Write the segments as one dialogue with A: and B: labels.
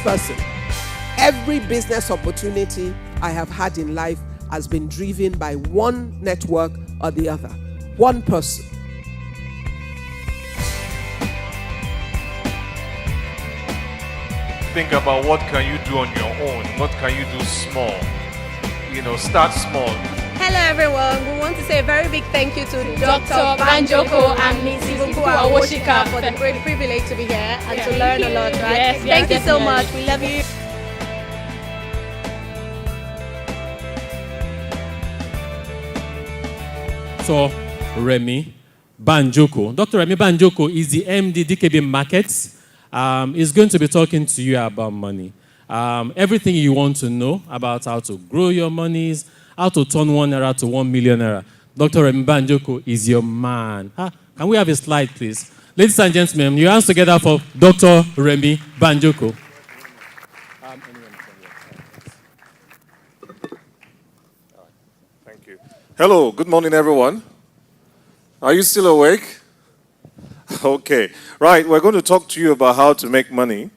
A: person. Every business opportunity I have had in life has been driven by one network or the other, one person.
B: Think about what can you do on your own, what can you do small, start small.
C: Hello everyone, we want to say a very big thank you to Dr. Banjoko and Mrs. Awoshika for the great privilege to be here and to learn a lot, right? Thank you so much, we love you.
D: So, Remy Banjoko. Dr. Remy Banjoko is the MD DKB Markets. He's going to be talking to you about money. Everything you want to know about how to grow your monies, how to turn 1 naira to 1 million naira. Dr. Remy Banjoko is your man. Can we have a slide, please? Ladies and gentlemen, your hands together for Dr. Remy Banjoko.
B: Thank you. Hello, good morning, everyone. Are you still awake? Okay. Right, we're going to talk to you about how to make money.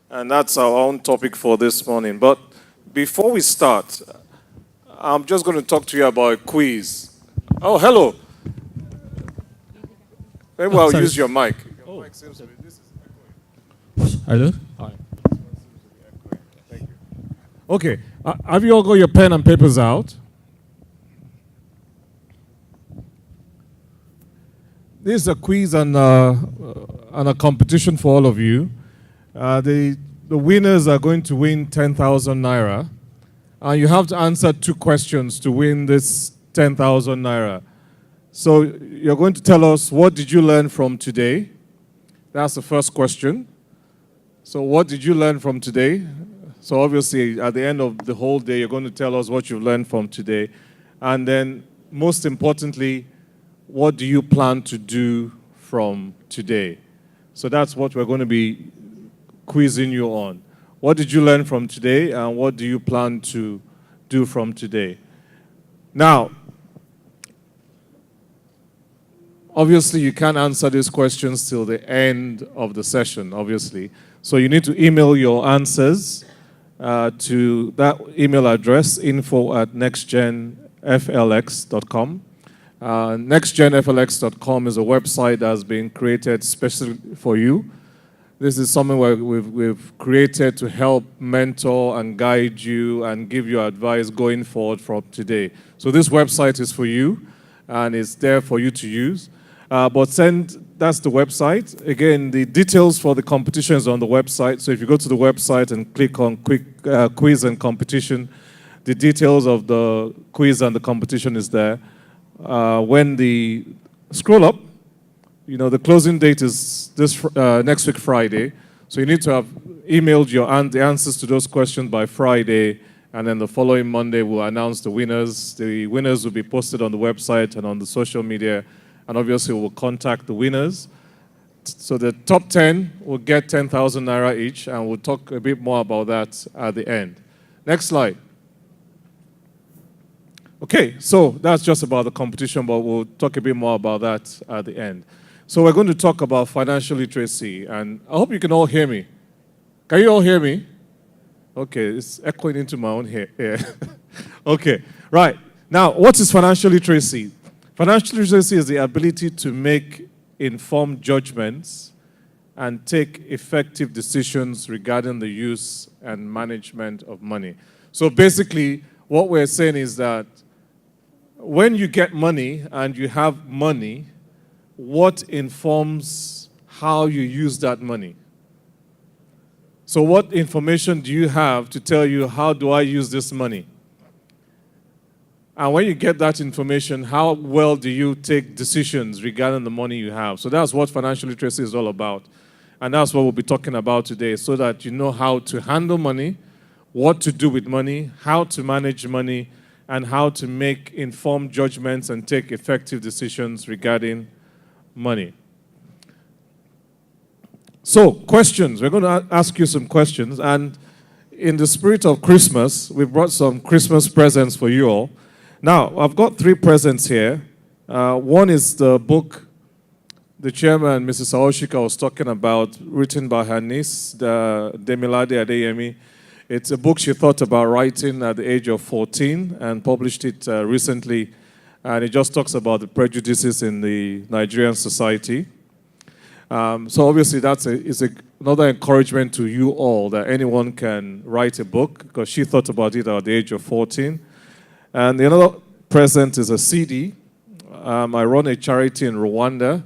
B: And that's our own topic for this morning. But before we start, I'm just going to talk to you about a quiz. Oh, hello. Maybe I'll use your mic. Your mic seems to be, this is echoing.
E: Hello? Hi.
B: Thank you.
E: Okay. Have you all got your pen and papers out? This is a quiz and a competition for all of you. The winners are going to win 10,000 naira. And you have to answer 2 questions to win this 10,000 naira. So you're going to tell us, what did you learn from today? That's the first question. So what did you learn from today? So obviously, at the end of the whole day, you're going to tell us what you've learned from today. And then, most importantly, what do you plan to do from today? So that's what we're going to be quizzing you on. What did you learn from today, and what do you plan to do from today? Now, obviously, you can't answer these questions till the end of the session, obviously. So you need to email your answers to that email address, info@nextgenflx.com. NextGenFLX.com is a website that has been created specially for you. This is something where we've created to help mentor and guide you and give you advice going forward from today. So this website is for you, and it's there for you to use. That's the website. Again, the details for the competition is on the website. So if you go to the website and click on quiz and competition, the details of the quiz and the competition is there. When the scroll up, the closing date is this next week Friday. So you need to have emailed the answers to those questions by Friday, and then the following Monday we'll announce the winners. The winners will be posted on the website and on the social media, and obviously we'll contact the winners. So the top 10 will get 10,000 naira each, and we'll talk a bit more about that at the end. Next slide. Okay, so that's just about the competition, but we'll talk a bit more about that at the end. So we're going to talk about financial literacy, and I hope you can all hear me. Can you all hear me? Okay, it's echoing into my own ear. Okay, right. Now, what is financial literacy? Financial literacy is the ability to make informed judgments and take effective decisions regarding the use and management of money. So basically, what we're saying is that when you get money and you have money, what informs how you use that money? So what information do you have to tell you, how do I use this money? And when you get that information, how well do you take decisions regarding the money you have? So that's what financial literacy is all about. And that's what we'll be talking about today, so that you know how to handle money, what to do with money, how to manage money, and how to make informed judgments and take effective decisions regarding money. So, questions. We're going to ask you some questions. And in the spirit of Christmas, we've brought some Christmas presents for you all. Now, I've got 3 presents here. One is the book, the chairman, Mrs. Aoshika, was talking about, written by her niece, Demilade Adeyemi. It's a book she thought about writing at the age of 14 and published it recently. And it just talks about the prejudices in the Nigerian society. So obviously that's another encouragement to you all that anyone can write a book, because she thought about it at the age of 14. And the other present is a CD. I run a charity in Rwanda.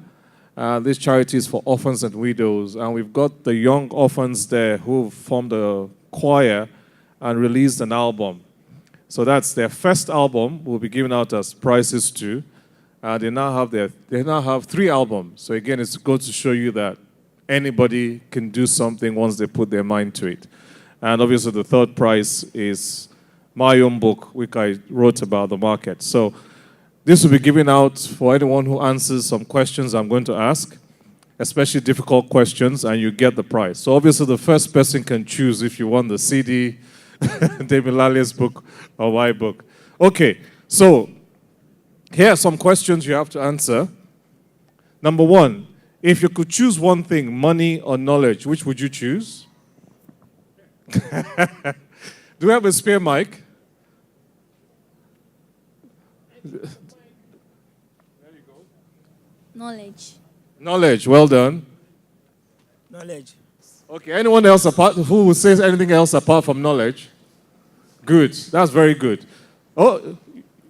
E: This charity is for orphans and widows. And we've got the young orphans there who formed a choir and released an album. So that's their first album. We'll be giving out as prizes too. They now have 3 albums. So again, it's good to show you that anybody can do something once they put their mind to it. And obviously the third prize is my own book, which I wrote about the market. So this will be given out for anyone who answers some questions I'm going to ask, especially difficult questions, and you get the prize. So obviously the first person can choose if you want the CD, David Lalle's book, or my book. Okay, so here are some questions you have to answer. Number 1, if you could choose one thing, money or knowledge, which would you choose? Do we have a spare mic?
F: Knowledge.
E: Knowledge, well done.
G: Knowledge.
E: Okay, anyone else who says anything else apart from knowledge? Good, that's very good. Oh,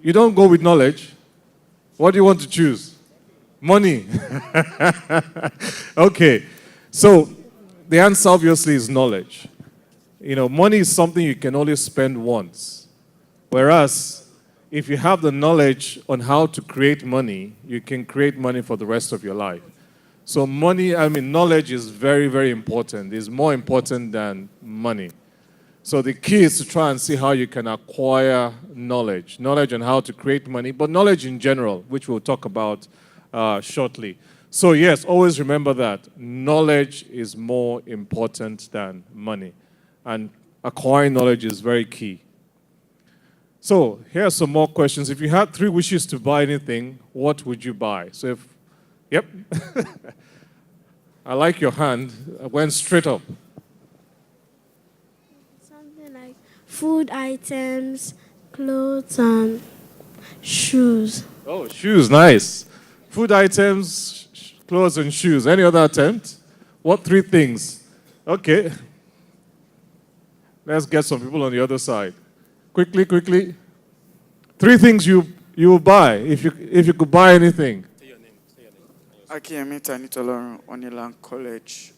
E: you don't go with knowledge? What do you want to choose? Money. Okay, so the answer obviously is knowledge. You know, money is something you can only spend once. Whereas, if you have the knowledge on how to create money, you can create money for the rest of your life. So knowledge is very, very important. It's more important than money. So the key is to try and see how you can acquire knowledge. Knowledge on how to create money, but knowledge in general, which we'll talk about shortly. So yes, always remember that. Knowledge is more important than money. And acquiring knowledge is very key. So here are some more questions. If you had 3 wishes to buy anything, what would you buy? So yep. I like your hand. I went straight up.
F: Something like food items, clothes, and shoes.
E: Oh, shoes, nice. Food items, clothes, and shoes. Any other attempt? What 3 things? Okay. Let's get some people on the other side. Quickly. 3 things you will buy if you could buy anything.
G: Say your name. Akiyemi Tanitolorun, Oniland College.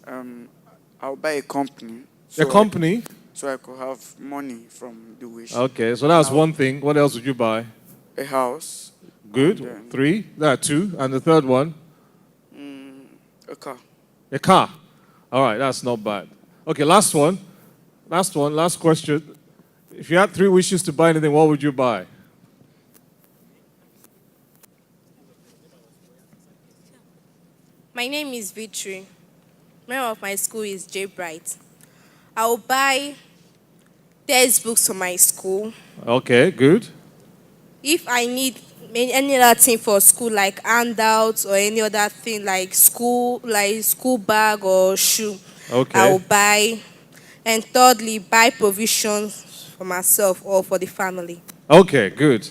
G: I'll buy a company.
E: A company?
G: So I could have money from the wish.
E: Okay, so that's one thing. What else would you buy?
G: A house.
E: Good. 3. That 2. And the third one?
G: A car.
E: A car. All right, that's not bad. Okay, last one. Last question. If you had 3 wishes to buy anything, what would you buy?
C: My name is Victory. Name of my school is J Bright. I will buy textbooks for my school.
E: Okay, good.
C: If I need any other thing for school, like handouts or any other thing like school bag or shoe,
E: Okay.
C: I will buy. And thirdly, buy provisions for myself or for the family.
E: Okay, good.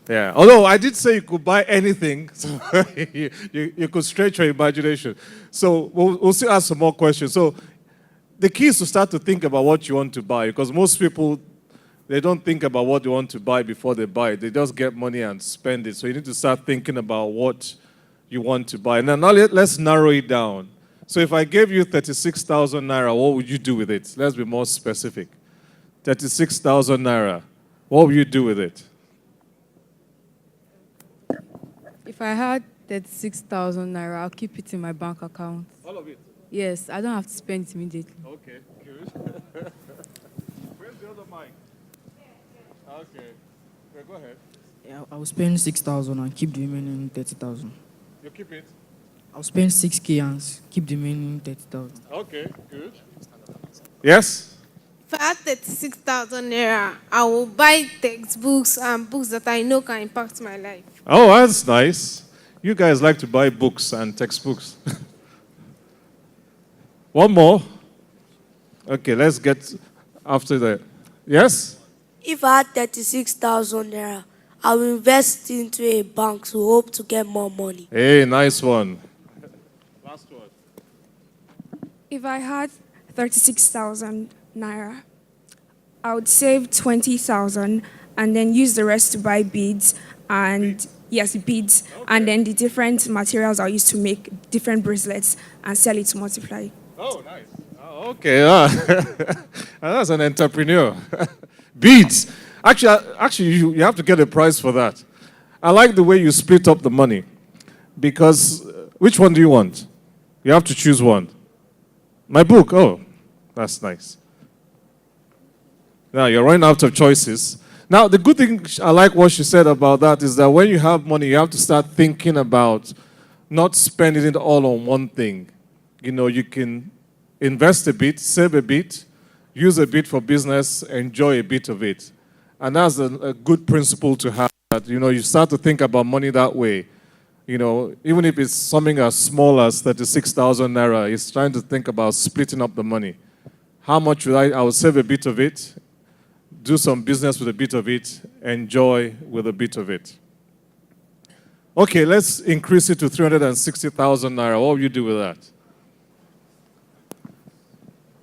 E: Yeah. Although I did say you could buy anything, so you could stretch your imagination. So we'll still ask some more questions. So the key is to start to think about what you want to buy, because most people, they don't think about what they want to buy before they buy it. They just get money and spend it. So you need to start thinking about what you want to buy. Now let's narrow it down. So if I gave you 36,000 naira, what would you do with it? Let's be more specific. 36,000 naira. What would you do with it?
H: If I had 36,000 naira, I'll keep it in my bank account.
E: All of it?
H: Yes, I don't have to spend it immediately.
E: Okay, good. Where's the other mic? Okay. Go ahead.
I: Yeah, I will spend 6,000 and keep the remaining 30,000.
E: You keep it?
I: I'll spend 6K and keep the remaining 30,000.
E: Okay, good. Yes?
J: If I had 36,000 naira, I will buy textbooks and books that I know can impact my life.
E: Oh, that's nice. You guys like to buy books and textbooks. One more. Okay, let's get after that. Yes?
F: If I had 36,000 naira, I will invest into a bank to hope to get more money.
E: Hey, nice one. Last one.
K: If I had 36,000 naira, I would save 20,000 and then use the rest to buy beads and beads, okay. And then the different materials I'll use to make different bracelets and sell it to multiply.
E: Oh, nice. Oh, okay. That's an entrepreneur. Beads. Actually, you have to get a prize for that. I like the way you split up the money, because which one do you want? You have to choose one. My book. Oh, that's nice. Now you're running out of choices. Now, the good thing, I like what she said about that, is that when you have money, you have to start thinking about not spending it all on one thing. You know, you can invest a bit, save a bit, use a bit for business, enjoy a bit of it. And that's a good principle to have. That, you know, you start to think about money that way. You know, even if it's something as small as 36,000 naira, it's trying to think about splitting up the money. How much would I will save a bit of it, do some business with a bit of it, enjoy with a bit of it. Okay, let's increase it to 360,000 naira. What will you do with that?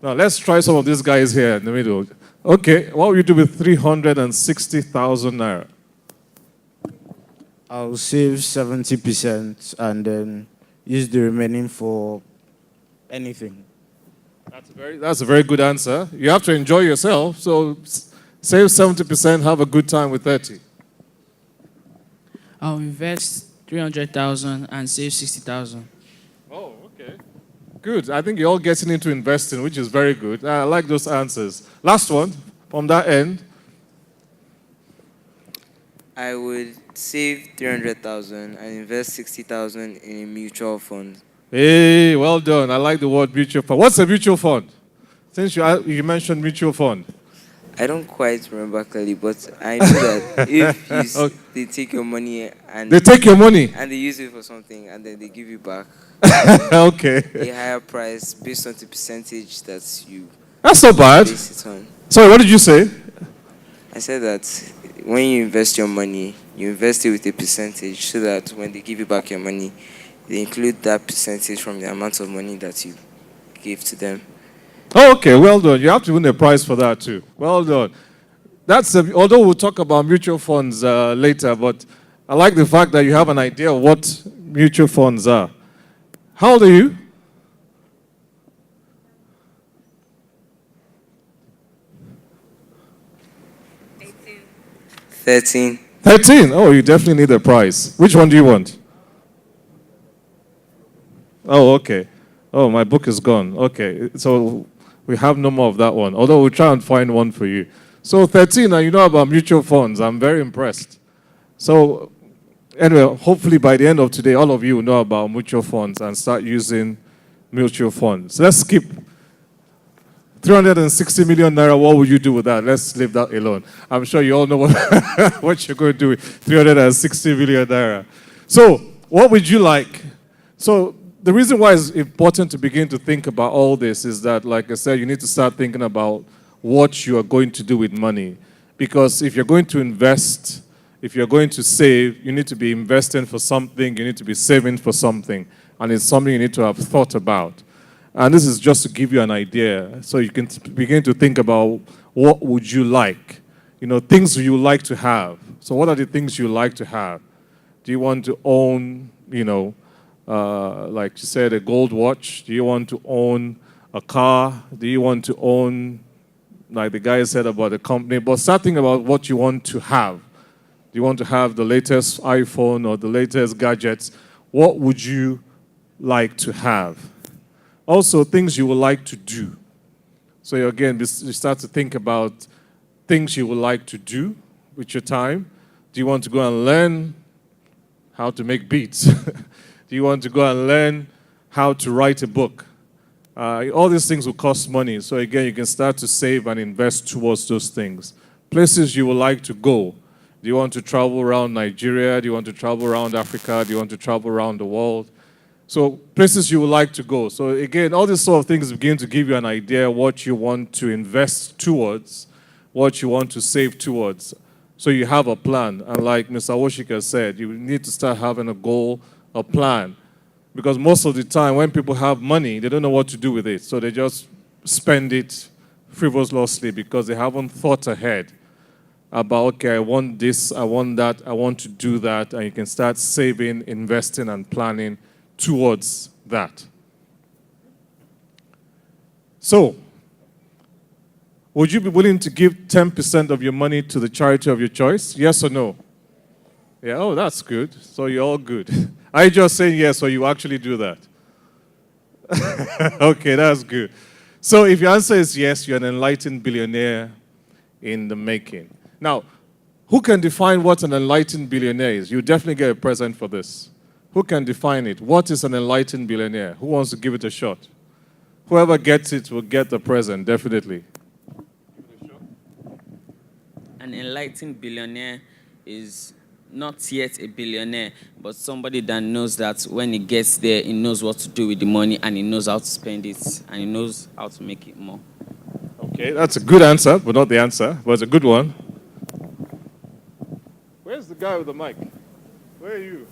E: Now, let's try some of these guys here in the middle. Okay, what will you do with 360,000 naira?
I: I'll save 70% and then use the remaining for anything.
E: That's a very good answer. You have to enjoy yourself, so save 70%, have a good time with 30.
L: I'll invest 300,000 and save 60,000.
E: Oh, okay. Good. I think you're all getting into investing, which is very good. I like those answers. Last one, from that end.
M: I would save 300,000 and invest 60,000 in a mutual fund.
E: Hey, well done. I like the word mutual fund. What's a mutual fund? Since you mentioned mutual fund.
M: I don't quite remember clearly, but I know that if you they take your money and
E: they take your money
M: and they use it for something and then they give you back
E: okay,
M: a higher price based on the percentage that you.
E: That's not bad.
M: Base it on.
E: Sorry, what did you say?
M: I said that when you invest your money, you invest it with a percentage so that when they give you back your money, they include that percentage from the amount of money that you gave to them.
E: Oh, okay, well done. You have to win a prize for that too. Well done. Although we'll talk about mutual funds later, but I like the fact that you have an idea of what mutual funds are. How old are you?
M: $13.
E: 13? Oh, you definitely need a prize. Which one do you want? Oh, okay. Oh, my book is gone. Okay, so we have no more of that one, although we'll try and find one for you. So 13, and you know about mutual funds. I'm very impressed. So anyway, hopefully by the end of today, all of you will know about mutual funds and start using mutual funds. Let's skip 360 million naira. What would you do with that? Let's leave that alone. I'm sure you all know what you're going to do with 360 million naira. So what would you like? So the reason why it's important to begin to think about all this is that, like I said, you need to start thinking about what you are going to do with money. Because if you're going to invest, if you're going to save, you need to be investing for something, you need to be saving for something. And it's something you need to have thought about. And this is just to give you an idea, so you can begin to think about what would you like. You know, things you like to have. So what are the things you like to have? Do you want to own, you know, like you said, a gold watch? Do you want to own a car? Do you want to own, like the guy said about a company? But start thinking about what you want to have. Do you want to have the latest iPhone or the latest gadgets? What would you like to have? Also, things you would like to do. So again, you start to think about things you would like to do with your time. Do you want to go and learn how to make beats? Do you want to go and learn how to write a book? All these things will cost money. So again, you can start to save and invest towards those things. Places you would like to go. Do you want to travel around Nigeria? Do you want to travel around Africa? Do you want to travel around the world? So places you would like to go. So again, all these sort of things begin to give you an idea what you want to invest towards, what you want to save towards. So you have a plan. And like Mr. Woshika said, you need to start having a goal, a plan. Because most of the time when people have money, they don't know what to do with it. So they just spend it frivolously because they haven't thought ahead about, okay, I want this, I want that, I want to do that. And you can start saving, investing, and planning towards that. So, would you be willing to give 10% of your money to the charity of your choice? Yes or no? Yeah, oh, that's good. So you're all good. Are you just saying yes or you actually do that? Okay, that's good. So if your answer is yes, you're an enlightened billionaire in the making. Now, who can define what an enlightened billionaire is? You definitely get a present for this. Who can define it? What is an enlightened billionaire? Who wants to give it a shot? Whoever gets it will get the present, definitely.
L: An enlightened billionaire is not yet a billionaire, but somebody that knows that when he gets there, he knows what to do with the money and he knows how to spend it and he knows how to make it more.
E: Okay, that's a good answer, but not the answer, but it's a good one. Where's the guy with the mic? Where are you?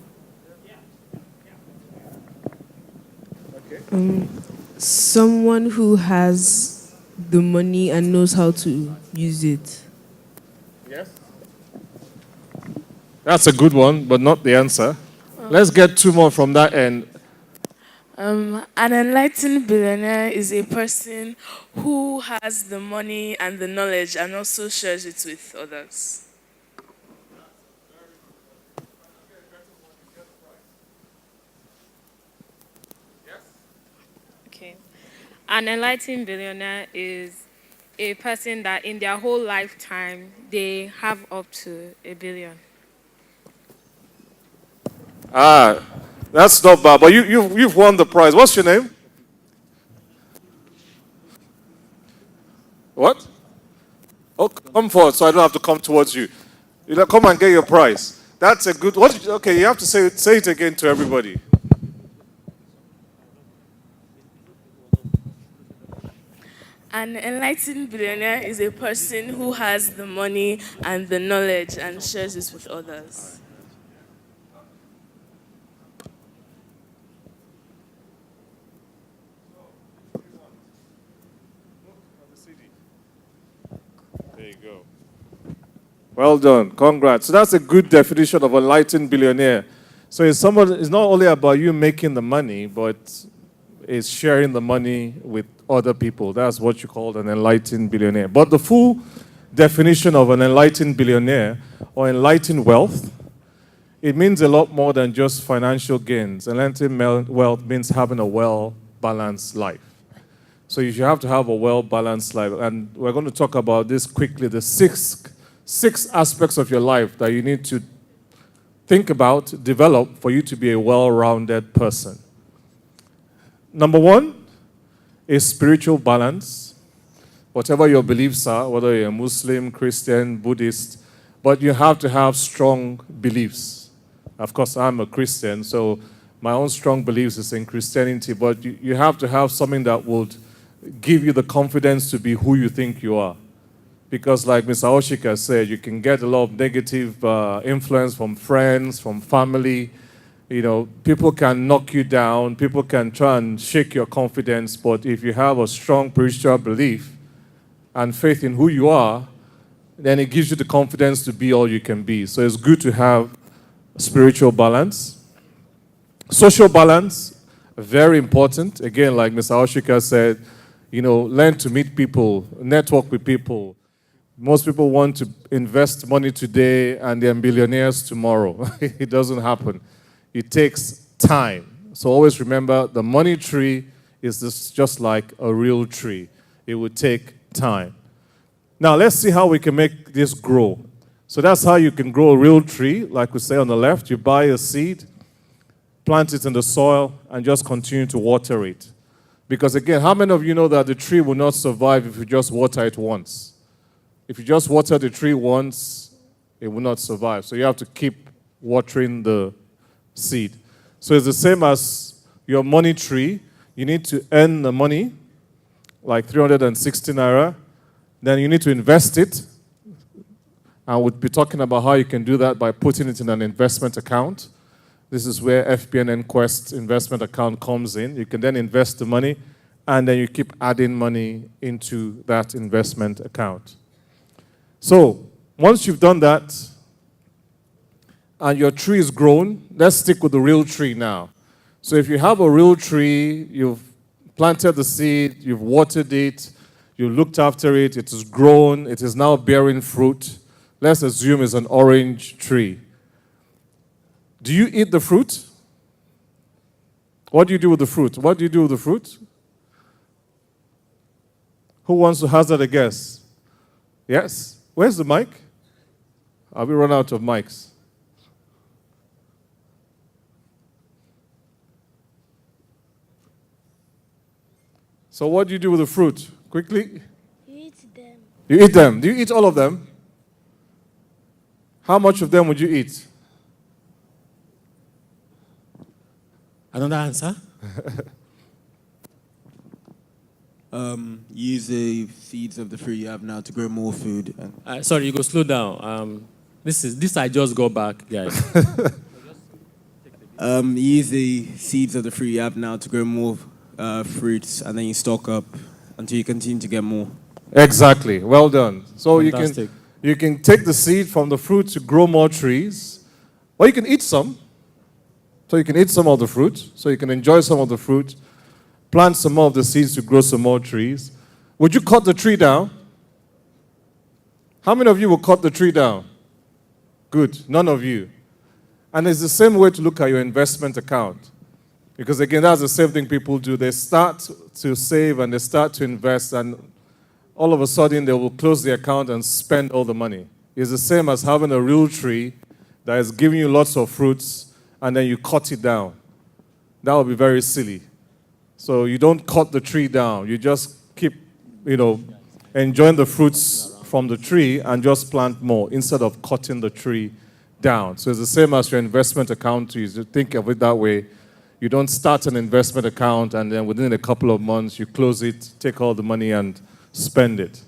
E: Okay.
N: Someone who has the money and knows how to use it.
E: Yes. That's a good one, but not the answer. Let's get two more from that end.
O: An enlightened billionaire is a person who has the money and the knowledge and also shares it with others.
P: Okay. An enlightened billionaire is a person that in their whole lifetime, they have up to $1 billion.
B: Ah, that's not bad. But you've won the prize. What's your name? What? Oh, come forward so I don't have to come towards you. You know, come and get your prize. That's a good. Okay, you have to say it again to everybody.
O: An enlightened billionaire is a person who has the money and the knowledge and shares it with others.
B: There you go. Well done. Congrats. So that's a good definition of a enlightened billionaire. So it's not only about you making the money, but it's sharing the money with other people. That's what you call an enlightened billionaire. But the full definition of an enlightened billionaire or enlightened wealth, it means a lot more than just financial gains. Enlightened wealth means having a well-balanced life. So you should have to have a well-balanced life. And we're going to talk about this quickly, the six aspects of your life that you need to think about, develop for you to be a well-rounded person. Number one is spiritual balance. Whatever your beliefs are, whether you're a Muslim, Christian, Buddhist, but you have to have strong beliefs. Of course, I'm a Christian, so my own strong beliefs is in Christianity, but you have to have something that would give you the confidence to be who you think you are. Because like Mr. Oshika said, you can get a lot of negative influence from friends, from family. You know, people can knock you down, people can try and shake your confidence, but if you have a strong spiritual belief and faith in who you are, then it gives you the confidence to be all you can be. So it's good to have spiritual balance. Social balance, very important. Again, like Mr. Oshika said, you know, learn to meet people, network with people. Most people want to invest money today and they're billionaires tomorrow. It doesn't happen. It takes time. So always remember, the money tree is just like a real tree. It would take time. Now, let's see how we can make this grow. So that's how you can grow a real tree. Like we say on the left, you buy a seed, plant it in the soil, and just continue to water it. Because again, how many of you know that the tree will not survive if you just water it once? If you just water the tree once,
E: it will not survive. So you have to keep watering the seed. So it's the same as your money tree. You need to earn the money, like 360 naira. Then you need to invest it. And we'll be talking about how you can do that by putting it in an investment account. This is where FPNN Quest investment account comes in. You can then invest the money, and then you keep adding money into that investment account. So once you've done that, and your tree is grown, let's stick with the real tree now. So if you have a real tree, you've planted the seed, you've watered it, you looked after it, it is grown, it is now bearing fruit. Let's assume it's an orange tree. Do you eat the fruit? What do you do with the fruit? What do you do with the fruit? Who wants to hazard a guess? Yes? Where's the mic? Have we run out of mics? So what do you do with the fruit? Quickly?
F: You eat them.
E: You eat them. Do you eat all of them? How much of them would you eat?
D: Another answer?
Q: Use the seeds of the fruit you have now to grow more food.
D: Sorry, you go slow down. This I just got back, guys.
Q: Use the seeds of the fruit you have now to grow more fruits, and then you stock up until you continue to get more.
E: Exactly. Well done. So
D: Fantastic.
E: you can take the seed from the fruit to grow more trees, or you can eat some. So you can eat some of the fruit, so you can enjoy some of the fruit, plant some more of the seeds to grow some more trees. Would you cut the tree down? How many of you will cut the tree down? Good. None of you. And it's the same way to look at your investment account. Because again, that's the same thing people do. They start to save and they start to invest, and all of a sudden they will close the account and spend all the money. It's the same as having a real tree that is giving you lots of fruits, and then you cut it down. That would be very silly. So you don't cut the tree down. You just keep, enjoying the fruits from the tree and just plant more instead of cutting the tree down. So it's the same as your investment account. You think of it that way. You don't start an investment account and then within a couple of months you close it, take all the money and spend it.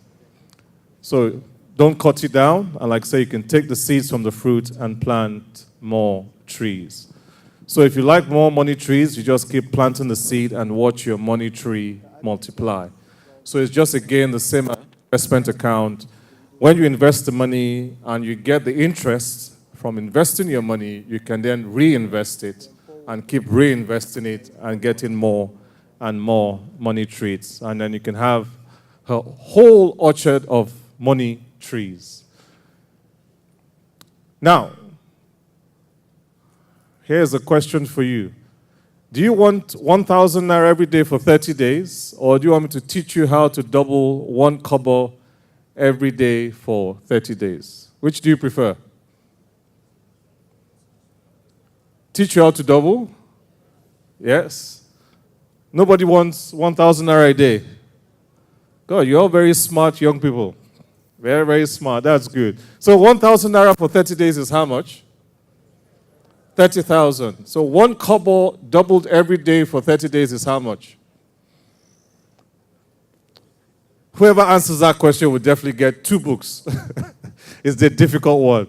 E: So don't cut it down. And like I say, you can take the seeds from the fruit and plant more trees. So if you like more money trees, you just keep planting the seed and watch your money tree multiply. So it's just, again, the same investment account. When you invest the money and you get the interest from investing your money, you can then reinvest it and keep reinvesting it and getting more and more money trees. And then you can have a whole orchard of money trees. Now, here's a question for you. Do you want 1,000 naira every day for 30 days? Or do you want me to teach you how to double 1 kobo every day for 30 days? Which do you prefer? Teach you how to double? Yes. Nobody wants 1,000 naira a day. God, you're all very smart young people. Very, very smart. That's good. So 1,000 naira for 30 days is how much? 30,000. So 1 kobo doubled every day for 30 days is how much? Whoever answers that question will definitely get 2 books. It's the difficult one.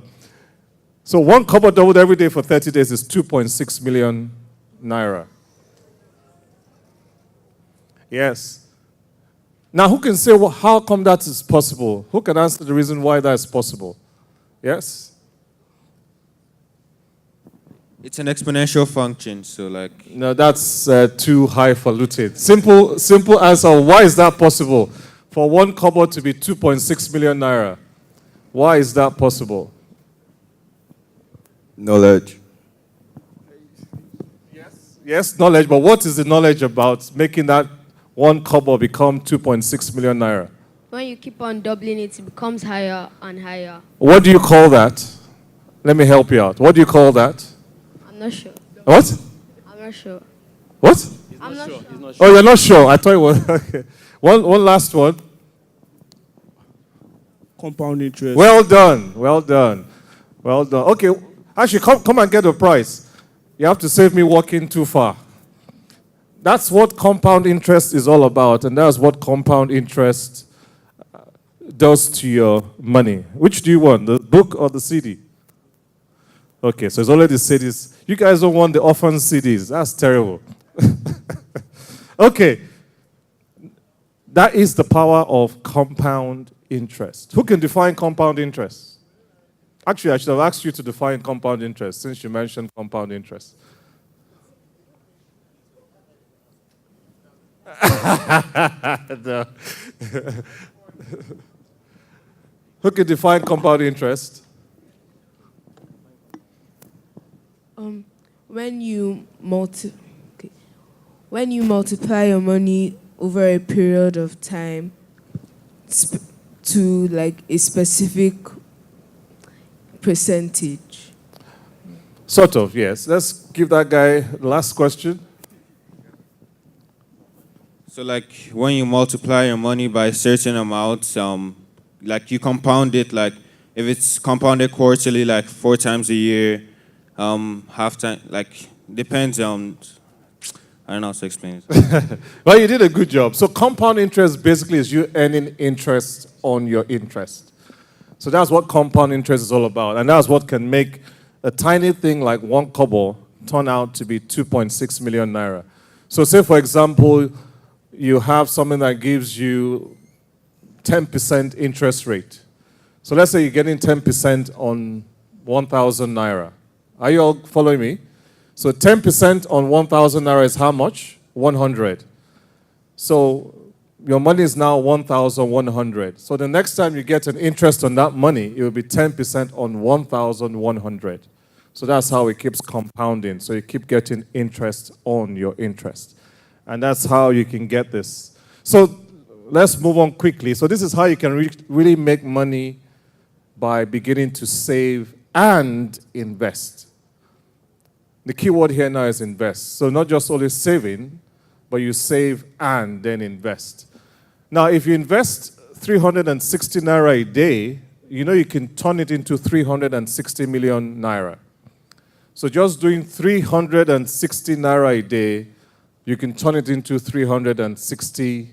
E: So 1 kobo doubled every day for 30 days is 2.6 million naira. Yes. Now, who can say, well, how come that is possible? Who can answer the reason why that is possible? Yes?
Q: It's an exponential function, so like...
E: No, that's too highfalutin. Simple answer. Why is that possible? For 1 kobo to be 2.6 million naira. Why is that possible?
Q: Knowledge.
E: Yes, knowledge. But what is the knowledge about making that 1 kobo become 2.6 million naira?
R: When you keep on doubling it, it becomes higher and higher.
E: What do you call that? Let me help you out. What do you call that?
R: I'm not sure.
E: What?
R: I'm not sure.
E: What?
R: I'm not sure.
E: Oh, you're not sure. I thought it was. Okay. One last one.
Q: Compound interest.
E: Well done. Well done. Well done. Okay, actually, come and get a prize. You have to save me walking too far. That's what compound interest is all about, and that's what compound interest does to your money. Which do you want, the book or the CD? Okay, so it's only the CDs. You guys don't want the orphan CDs. That's terrible. Okay. That is the power of compound interest. Who can define compound interest? Actually, I should have asked you to define compound interest since you mentioned compound interest. No. Who can define compound interest?
N: When you multiply your money over a period of time to like a specific percentage.
E: Sort of, yes. Let's give that guy the last question.
Q: So like when you multiply your money by a certain amount, like you compound it, like if it's compounded quarterly, like 4 times a year, half time, like depends on, I don't know how to explain it.
E: Well, you did a good job. So compound interest basically is you earning interest on your interest. So that's what compound interest is all about. And that's what can make a tiny thing like 1 kobo turn out to be 2.6 million naira. So say, for example, you have something that gives you 10% interest rate. So let's say you're getting 10% on 1,000 naira. Are you all following me? So 10% on 1,000 naira is how much? 100. So your money is now 1,100. So the next time you get an interest on that money, it will be 10% on 1,100. So that's how it keeps compounding. So you keep getting interest on your interest. And that's how you can get this. So let's move on quickly. So this is how you can really make money by beginning to save and invest. The key word here now is invest. So not just only saving, but you save and then invest. Now, if you invest 360 naira a day, you know you can turn it into 360 million naira. So just doing 360 naira a day, you can turn it into 360